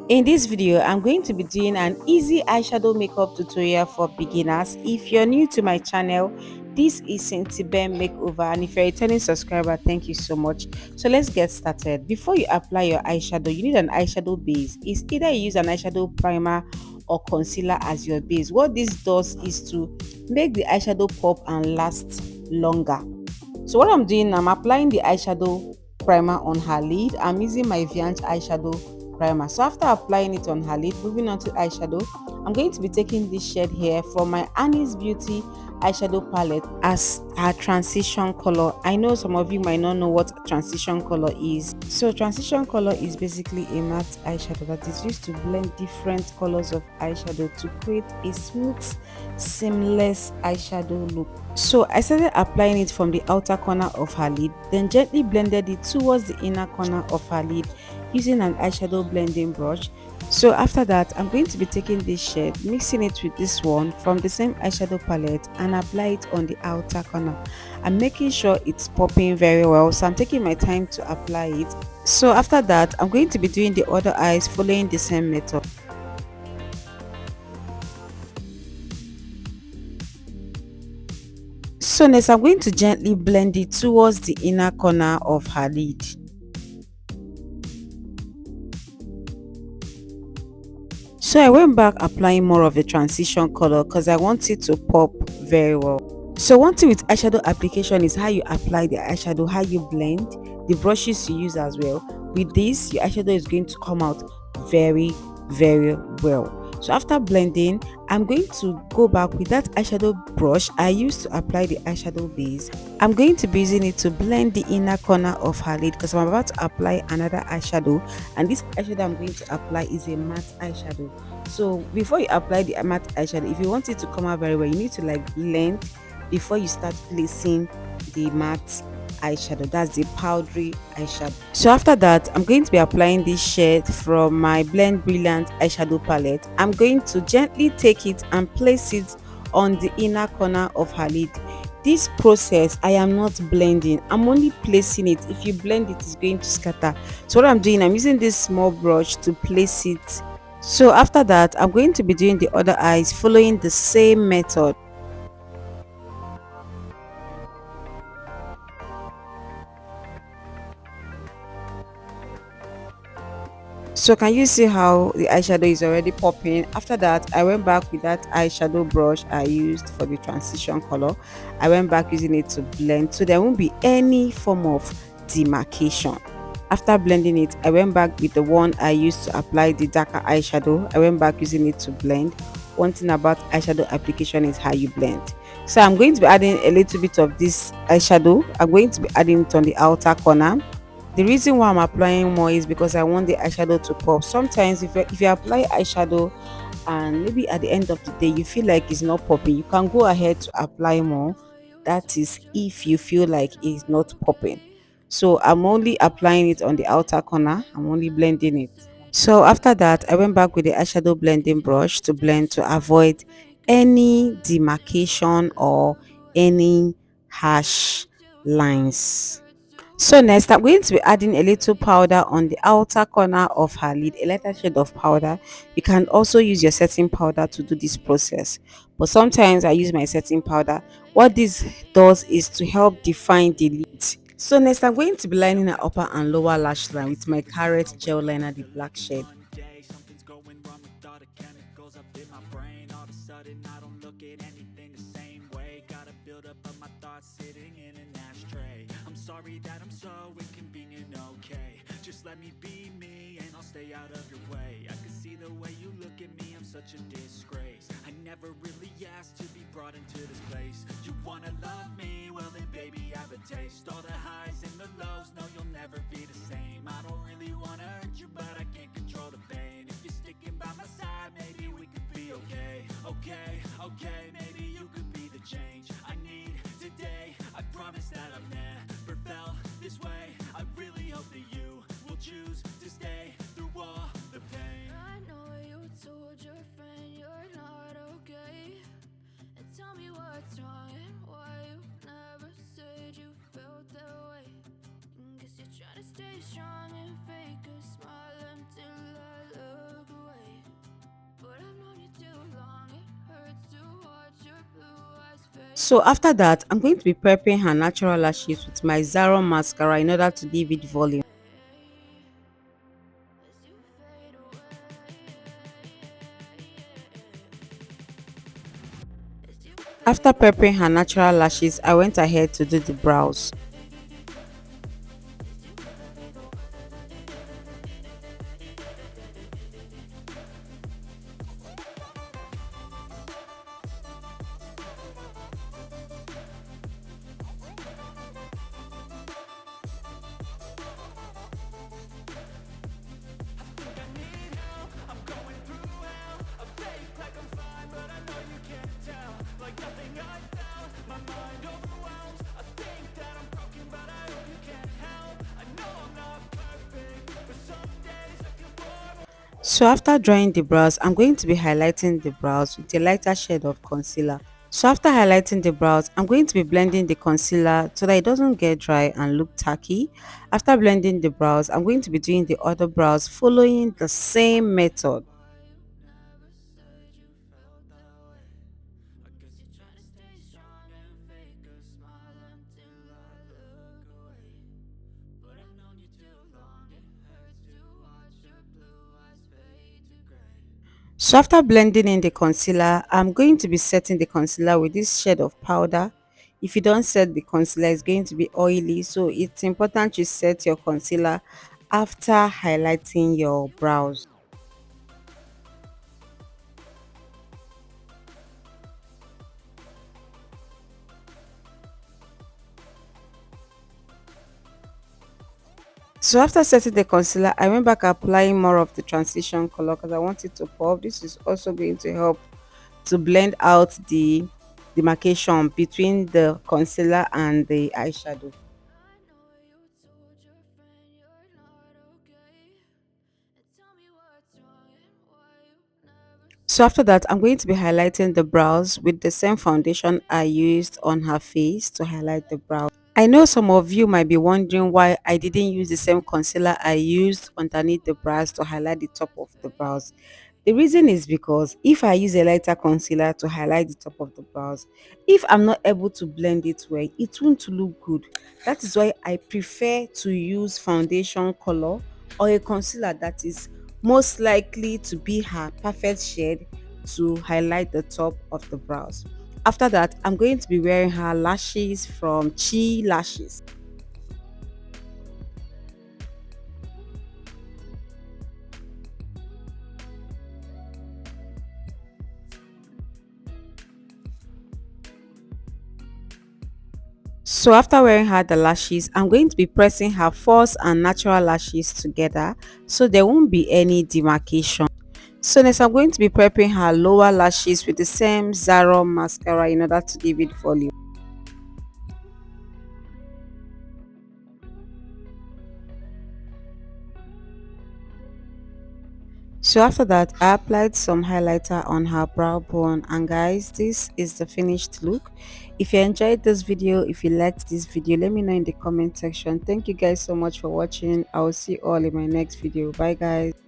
In this video, I'm going to be doing an easy eyeshadow makeup tutorial for beginners. If you're new to my channel, this is Cynthia Makeover, and if you're a returning subscriber, thank you so much. So let's get started. Before you apply your eyeshadow, you need an eyeshadow base. It's either you use an eyeshadow primer or concealer as your base. What this does is to make the eyeshadow pop and last longer. So what I'm doing, I'm applying the eyeshadow primer on her lid. I'm using my Vange Eyeshadow primer. So after applying it on her lid, moving on to eyeshadow, I'm going to be taking this shade here from my Anniesbeauty Eyeshadow palette as her transition color. I know some of you might not know what transition color is. So transition color is basically a matte eyeshadow that is used to blend different colors of eyeshadow to create a smooth, seamless eyeshadow look. So I started applying it from the outer corner of her lid, then gently blended it towards the inner corner of her lid using an eyeshadow blending brush. So after that, I'm going to be taking this shade, mixing it with this one from the same eyeshadow palette and apply it on the outer corner. I'm making sure it's popping very well, so I'm taking my time to apply it. So after that, I'm going to be doing the other eyes following the same method. So next, I'm going to gently blend it towards the inner corner of her lid. So I went back applying more of a transition color because I want it to pop very well. So one thing with eyeshadow application is how you apply the eyeshadow, how you blend, the brushes you use as well. With this, your eyeshadow is going to come out very, very well. So after blending, I'm going to go back with that eyeshadow brush I used to apply the eyeshadow base. I'm going to be using it to blend the inner corner of her lid because I'm about to apply another eyeshadow, and this eyeshadow I'm going to apply is a matte eyeshadow. So before you apply the matte eyeshadow, if you want it to come out very well, you need to like blend before you start placing the matte eyeshadow. That's the powdery eyeshadow. So after that, I'm going to be applying this shade from my Blend Brilliant eyeshadow palette. I'm going to gently take it and place it on the inner corner of her lid. This process, I am not blending, I'm only placing it. If you blend it, it's going to scatter. So what I'm doing, I'm using this small brush to place it. So after that, I'm going to be doing the other eyes following the same method. So can you see how the eyeshadow is already popping? After that, I went back with that eyeshadow brush I used for the transition color. I went back using it to blend so there won't be any form of demarcation. After blending it, I went back with the one I used to apply the darker eyeshadow. I went back using it to blend. One thing about eyeshadow application is how you blend. So I'm going to be adding a little bit of this eyeshadow. I'm going to be adding it on the outer corner. The reason why I'm applying more is because I want the eyeshadow to pop. Sometimes if you apply eyeshadow and maybe at the end of the day you feel like it's not popping, you can go ahead to apply more. That is if you feel like it's not popping. So I'm only applying it on the outer corner. I'm only blending it. So after that, I went back with the eyeshadow blending brush to blend to avoid any demarcation or any harsh lines. So next, I'm going to be adding a little powder on the outer corner of her lid, a lighter shade of powder. You can also use your setting powder to do this process, but sometimes I use my setting powder. What this does is to help define the lid. So next, I'm going to be lining her upper and lower lash line with my Carrot Gel Liner, the black shade. Something's going wrong with all the chemicals up in my brain. All of a sudden I don't look at anything the same way. Gotta build up of my thoughts sitting in an ashtray. I'm sorry that I'm so inconvenient, okay. Just let me be me and I'll stay out of your way. I can see the way you look at me, I'm such a disgrace. I never really asked to be brought into this place. You wanna love me? Well then baby I have a taste. All the highs and the lows, no you'll never be the same. I don't really wanna hurt you but I can't control the pain. If you're sticking by my side, maybe we could be okay. Okay, maybe you could be the change I need today. I promise that I've never felt this way. I really hope that you will choose to stay through all the pain. I know you told your friend you're not okay, and tell me what's wrong and why you never said you felt that way. Guess you're trying to stay strong and fake a smile until I look So after that, I'm going to be prepping her natural lashes with my zaron mascara in order to give it volume. as you fade away, as you After prepping her natural lashes, I went ahead to do the brows. So after drawing the brows, I'm going to be highlighting the brows with a lighter shade of concealer. So after highlighting the brows, I'm going to be blending the concealer so that it doesn't get dry and look tacky. After blending the brows, I'm going to be doing the other brows following the same method. never said you felt that way. I guess you're trying to stay strong and fake a smile until I look away. But I've known you too long, it hurts to watch your blue eyes fade to gray. So after blending in the concealer, I'm going to be setting the concealer with this shade of powder. If you don't set the concealer, it's going to be oily, so it's important you set your concealer after highlighting your brows. So after setting the concealer, I went back applying more of the transition color because I want it to pop. This is also going to help to blend out the demarcation between the concealer and the eyeshadow. I know you told your friend you're not okay. And tell me what's wrong and why you never. So after that, I'm going to be highlighting the brows with the same foundation I used on her face to highlight the brows. I know some of you might be wondering why I didn't use the same concealer I used underneath the brows to highlight the top of the brows. The reason is because if I use a lighter concealer to highlight the top of the brows, if I'm not able to blend it well, it won't look good. That is why I prefer to use foundation color or a concealer that is most likely to be her perfect shade to highlight the top of the brows. After that, I'm going to be wearing her lashes from Chi Lashes. So after wearing her the lashes, I'm going to be pressing her false and natural lashes together so there won't be any demarcation. So next I'm going to be prepping her lower lashes with the same Zaron mascara in order to give it volume. So after that, I applied some highlighter on her brow bone, and guys, this is the finished look. If you enjoyed this video, if you liked this video, let me know in the comment section. Thank you guys so much for watching. I will see you all in my next video. Bye guys.